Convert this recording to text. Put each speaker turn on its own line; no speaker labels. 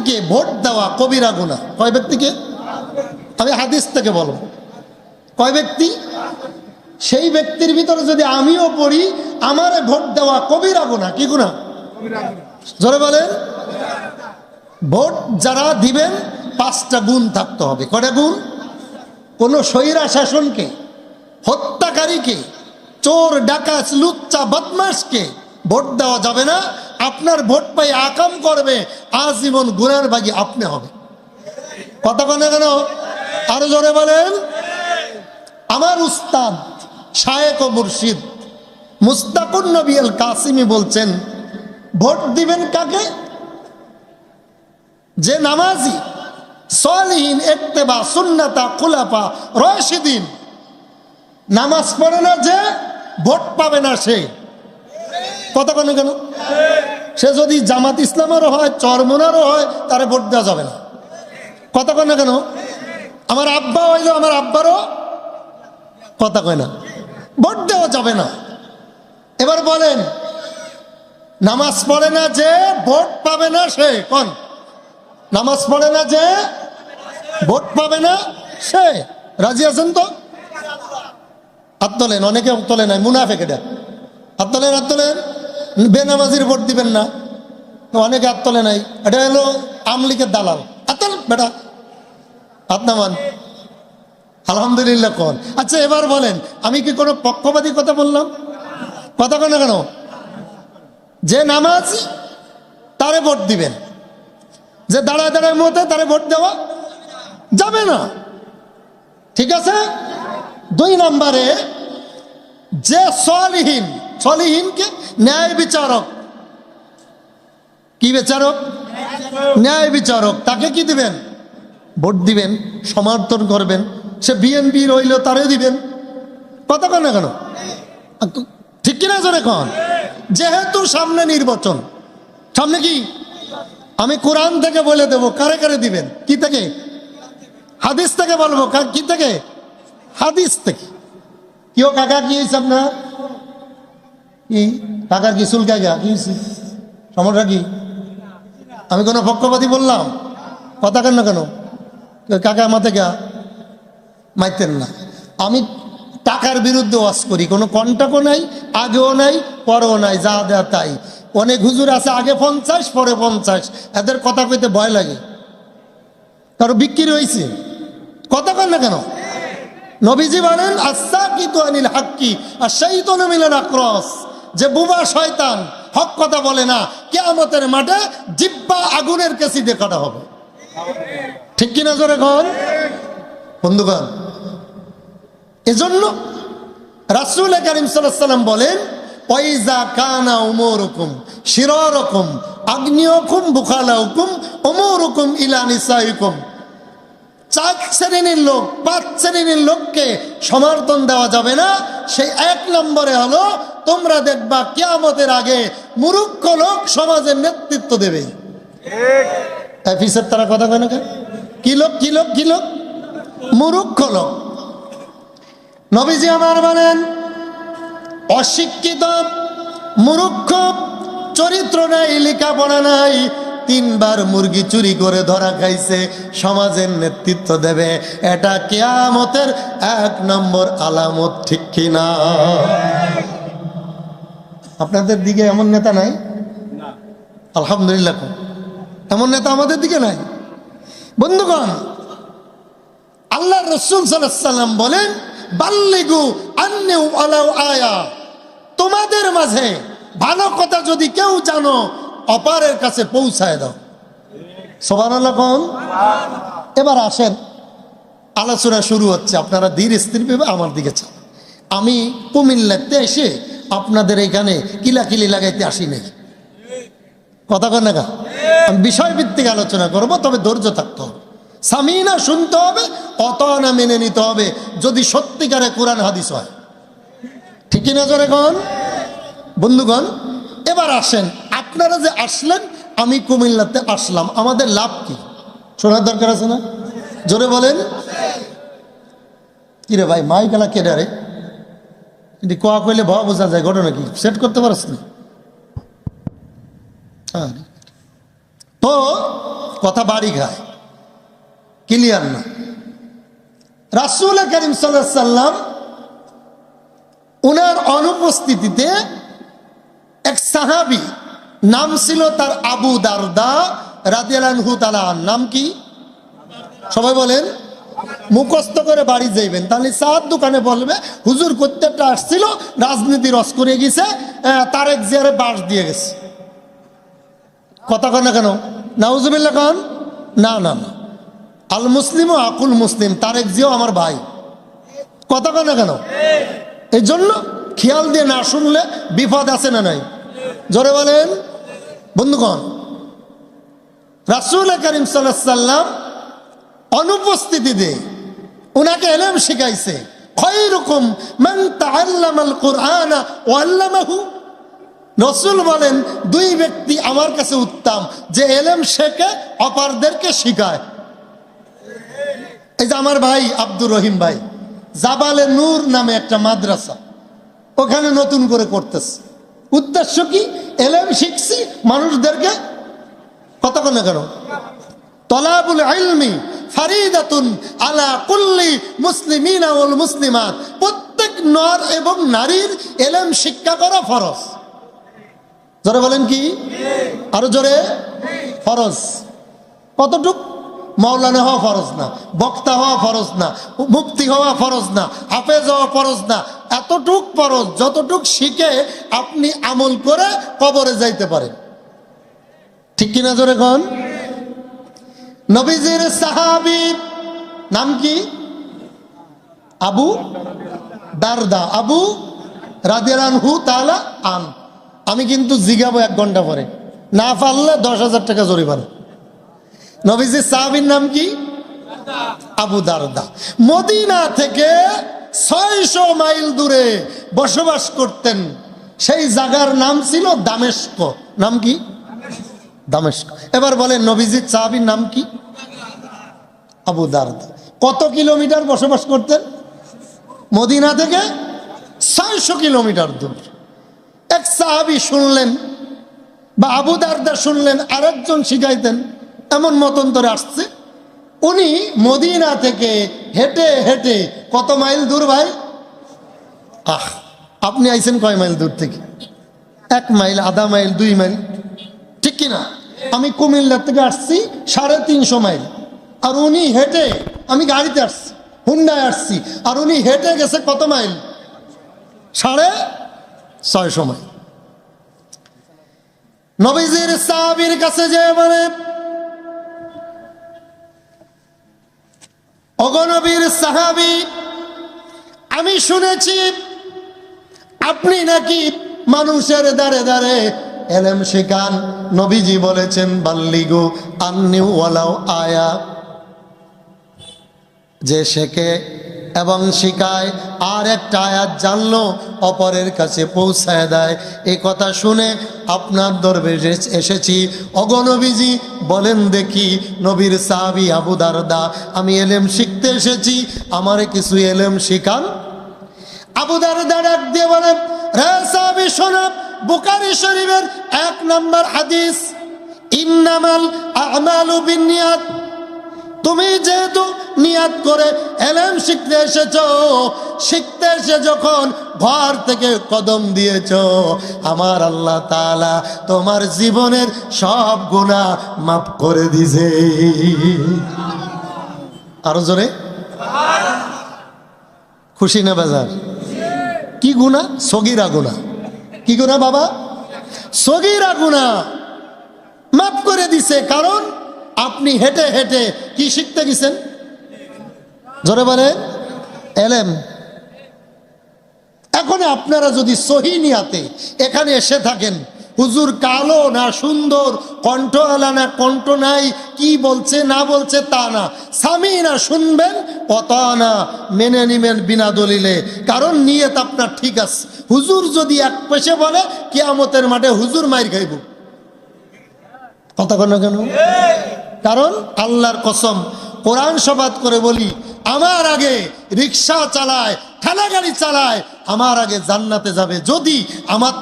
ব্যক্তিকে ভোট দেওয়া কবিরা গুনাহ। কয় ব্যক্তিকে? আমি হাদিস থেকে বলবো। কয় ব্যক্তি? সেই ব্যক্তির ভিতরে যদি আমিও পড়ি, আমারে ভোট দেওয়া কবিরা গুনাহ। কি গুনাহ? জোরে বলেন। ভোট যারা দিবেন 5টা গুণ থাকতে হবে। কয়টা গুণ? কোন স্বৈরা শাসনকে, হত্যাকারীকে, চোর ডাকাত লুচ্চা বদমাশকে ভোট দেওয়া যাবে না। আপনার ভোট পাই আকাম করবে, আজীবন গুনার ভাগী আপনি হবে। কথা বলে কেন? আরো জোরে বলেন। আমার উস্তাদ শায়েখ ও মুর্শিদ মুস্তাকুন নবী আল কাসিমি বলছেন, ভোট দিবেন কাকে? যে নামাজি, সালিহিন, ইত্তেবা সুন্নাতা খুলাফা রাশিদিন। নামাজ পড়ে না যে ভোট পাবে না সে। কথা কেন? কেন? সে যদি জামাত ইসলামেরও হয়, চরমনারও হয়, তারে ভোট দেওয়া যাবে না। কথা কেন? কেন? আমার আব্বা হইল আমার আব্বারও কথা কয় না, ভোট দেওয়া যাবে না। এবার বলেন, নামাজ পড়ে না যে ভোট পাবে না সে। কোন? নামাজ পড়ে না যে ভোট পাবে না সে। রাজি আছেন তো? হাত তোলেন। অনেকে তোলে নাই, মুনাফেক এটা। হাত তোলেন, হাত তোলেন। বেনামাজির ভোট দিবেন না, অনেকে হাত তোলে নাই। এটা হলো আমলিকের দালাল। হাত তোল বেটা, হাত নামান। আলহামদুলিল্লাহ কোন? আচ্ছা এবার বলেন, আমি কি কোনো পক্ষপাতী কথা বললাম? কথা কেন? কেন? যে নামাজি তারে ভোট দিবেন, যে দাঁড়ায় দাঁড়ায় মতে তারে ভোট দেওয়া যাবে না। ঠিক আছে। 2 নম্বরে, যে সলিহীন, সলিহীনকে ন্যায় বিচারক। কি বিচারক? ন্যায় বিচারক। তাকে কি দিবেন? ভোট দিবেন, সমর্থন করবেন। সে বিএনপির হইল, তারে দিবেন। কথা কেন? কেন? ঠিক কিনা জোরে কন। যেহেতু সামনে নির্বাচন, সামনে কি, আমি কোরআন থেকে বলে দেব কারে কারে দিবেন। কি থেকে? হাদিস থেকে বলবো। কি থেকে? হাদিস থেকে। কেউ কাকা কি হয়েছে আপনার? কি কাকার কি চুল কাকা কি হয়েছে? সমস্যা কি? আমি কোনো পক্ষপাতী বললাম? কথা কেন? কেন? কাকা মাথে গা মাইতেন না। আমি টাকার বিরুদ্ধে ওয়াজ করি, কোনো কন্টাক্টও নাই, আগেও নাই, পরেও নাই, যা দেয়া তাই। অনেক হুজুর আছে আগে 50 পরে 50, এদের কথা কইতে ভয় লাগে। কারো বিক্রি হয়েছে। কথা কন না কেন? নবীজি বলেন, আস-সাকিতু আনিল হাক্কি আশ-শাইতানু মিনাল আকরাস। যে বুবা শয়তান, হক কথা বলে না, কিয়ামতের মাঠে জিহ্বা আগুনের কাছে দিয়ে কাটা হবে। ঠিক কিনা জোরে কন বন্ধুগণ। এজন্য রাসূল কারীম সাল্লাল্লাহু আলাইহি ওয়াসাল্লাম বলেন, ওয়াইজা কানা উমুরুকুম শিরারুকুম আগনিয়াকুম বুখালাউকুম উমুরুকুম ইলা নিসাইকুম। 4 শ্রেণীর লোক, 5 শ্রেণীর লোককে সমর্থন দেওয়া যাবে না। সেই 1 নম্বরে হলো, তোমরা দেখবা কিয়ামতের আগে মূর্খ লোক সমাজের নেতৃত্ব দেবে। ঠিক। তারা কথা কয় না? কি লোক? কি লোক? কি লোক? মূর্খ লোক। নবীজি আমার বলেন, অশিক্ষিত, মূর্খ, চরিত্র নাই, লেখাপড়া নাই, 3 বার মুরগি চুরি করে ধরা খাইছে, সমাজের নেতৃত্ব দেবে। এটা কিয়ামতের 1 নম্বর আলামত। ঠিক কিনা? আপনাদের দিকে এমন নেতা নাই? আলহামদুলিল্লাহ, এমন নেতা আমাদের দিকে নাই। বন্ধুগণ, আল্লাহ রাসূল সাল্লাল্লাহু আলাইহি ওয়াসাল্লাম বলেন, বাল্লিগু আন্নী ওয়ালাউ আয়া। তোমাদের মাঝে ভালো কথা যদি কেউ জানো, অপরের কাছে পৌঁছায় দাও। সুবহানাল্লাহ কোন? এবার আসেন, আলোচনা শুরু হচ্ছে। আপনারা ধীর স্থির ভাবে আমার দিকে চান। আমি কুমিল্লাতে এসে আপনাদের এখানে কিলাকিলি লাগাইতে আসি নাই। কথা কন না? আমি বিষয়ভিত্তিক আলোচনা করব, তবে ধৈর্য থাকতে হবে, সামিনা শুনতে হবে, অতনা মেনে নিতে হবে, যদি সত্যিকারে কোরআন হাদিস হয়। ঠিক না জোরে কোন? বন্ধুগণ, এবার আসেন, আপনারা যে আসলেন, আমি কুমিল্লাতে আসলাম, আমাদের লাভ কি শোনার দরকার আছে না? জোরে বলেন। কিরে ভাই, মাই গেলা কেডা রে? যদি কোয়া কইলে ভয় বোঝা যায়, ঘটনা কি সেট করতে পারছ না? তো কথা বাড়ি খায়, ক্লিয়ার না? রাসূল করিম সাল্লাল্লাহু আলাইহি সাল্লাম উনার অনুপস্থিতিতে এক সাহাবী, নাম ছিল তার আবু দারদা রাদিয়াল্লাহু তাআলা। নাম কি? সবাই বলেন, মুখস্থ করে বাড়ি যাইবেন, তাহলে চার দোকানে বলবে হুজুর প্রত্যেকটা আসছিল, রাজনীতি রস করে গেছে, তারেক জিয়ারে বাস দিয়ে গেছে। কথা কন না কেন? নাউজুবিল্লাহ খান। না না না, আল মুসলিম ও আকুল মুসলিম, তারেক জিয়াও আমার ভাই। কথা কন না কেন? এই জন্য খেয়াল দিয়ে না শুনলে বিপদ আছে না নাই? জোরে বলেন বন্ধুগণ। রাসূল করিম সাল্লাল্লাহু আলাইহি সাল্লাম অনুপস্থিতিতে উনাকে ইলম শিখাইছে। খায়রুকুম মান তাআল্লামাল কুরআনা ওয়া আল্লামাহু। রাসূল বলেন, দুই ব্যক্তি আমার কাছে উত্তম, যে ইলম শেখে অপরদেরকে শিখায়। এই যে আমার ভাই আব্দুর রহিম ভাই জাবালে নূর নামে একটা মাদ্রাসা ওখানে নতুন করে করতেছে। উদ্দেশ্য কি? ইলম শিখছি মানুষদেরকে। কথা বলে কেন? তলাবুল ইলমি ফারিদাতুন আলা কুল্লি মুসলিমিনা ওয়াল মুসলিমাত। প্রত্যেক নর এবং নারীর ইলম শিক্ষা করা ফরজ। জোরে বলেন কি? আরো জোরে। ফরজ। কতটুক? মাওলানা হওয়া ফরজ না, বক্তা হওয়া ফরজ না, মুফতি হওয়া ফরজ না, হাফেজ হওয়া ফরজ না। এতটুক ফরজ যতটুক শিখে আপনি আমল করে কবরে যাইতে পারেন। ঠিক কিনা জোরে কোন? নবীজির সাহাবী নাম কি? আবু দারদা, আবু রাদিয়াল্লাহু তাআলা আন। আমি কিন্তু জিগাবো 1 ঘন্টা পরে, না পারলে 10,000 টাকা জরিমানা। নবীজির সাহাবীর নাম কি? আবু দারদা। মদিনা থেকে 600 মাইল দূরে বসবাস করতেন। সেই জায়গার নাম ছিল দামেস্ক। নাম কি? দামেস্ক। এবার বলেন নবীজির সাহাবীর নাম কি? আবু দারদা। কত কিলোমিটার বসবাস করতেন? মদিনা থেকে 600 কিলোমিটার দূর। এক সাহাবী শুনলেন বা আবু দারদা শুনলেন আরেকজন শিখাইতেন, এমন মতন্তরে আসছে। উনি মদিনা থেকে হেঁটে হেঁটে কত মাইল দূর ভাই? আপনি আইছেন কয় মাইল দূর থেকে? 1 মাইল, আধা মাইল, 2 মাইল, ঠিক কিনা? আমি কুমিল্লা থেকে আসছি 350 মাইল, আর উনি হেঁটে, আমি গাড়িতে আসছি, হুন্ডায় আসছি, আর উনি হেঁটে গেছে কত মাইল? 650 মাইল। নবীজির সাহাবীর কাছে যে বলে, অগণবীর সাহাবী, আমি শুনেছি আপনি নাকি মানুষের দাঁড়ে দাঁড়ে ইলম শেখান। নবীজি বলেছেন, বাল্লিগু আন্নি ওয়ালাউ আয়া। যে শেখে এবং শিখায় আর একটা আয়াত জানলো অপরের কাছে পৌঁছায় দেয়, এই কথা শুনে আপনার দরবারে এসেছি। অগণবীজি বলেন দেখি, নবীর সাহাবী আবু দারদা, আমি ইলম শিখতে এসেছি, আমারে কিছু ইলম শিখান। আবু দারদা ডাক দিয়ে বলেন, রে সাহাবী শোনো, বুখারী শরীফের 1 নম্বর হাদিস, ইন্নামাল আমালু বিন্নিয়াত। তুমি যেহেতু নিয়াত করে ইলম শিখতে এসেছো, শিখতে এসে যখন ঘর থেকে কদম দিয়েছো, আমার আল্লাহ তাআলা তোমার জীবনের সব গুনাহ মাফ করে দিয়েছে। আরো জোরে খুশি না বাজার? কি গুনাহ? সগীরা গুনাহ। কি গুনাহ বাবা? সগীরা গুনাহ মাফ করে দিছে। কারণ আপনি হেঁটে হেঁটে কি শিখতে গেছেন? জোরে বলে ইলম। এখন আপনারা যদি সহি নিয়াতে এখানে এসে থাকেন, হুজুর কালো না সুন্দর, কণ্ঠওয়ালা না কণ্ঠ নাই, কি বলছে না বলছে তা না, সামি না শুনবেন, পতা না মেনে নিবেন বিনা দলিলে। কারণ নিয়ত আপনার ঠিক আছে। হুজুর যদি এক পেশে বলে, কিয়ামতের মাঠে হুজুর মাইর খাইব। কথা কেন কেন? কারণ আল্লাহর কসম, কোরআন শপথ করে বলি, আমার আগে রিক্সা চালায়, ঠেলা গাড়ি চালায়, আমার আগে জান্নাতে যাবে যদি আমার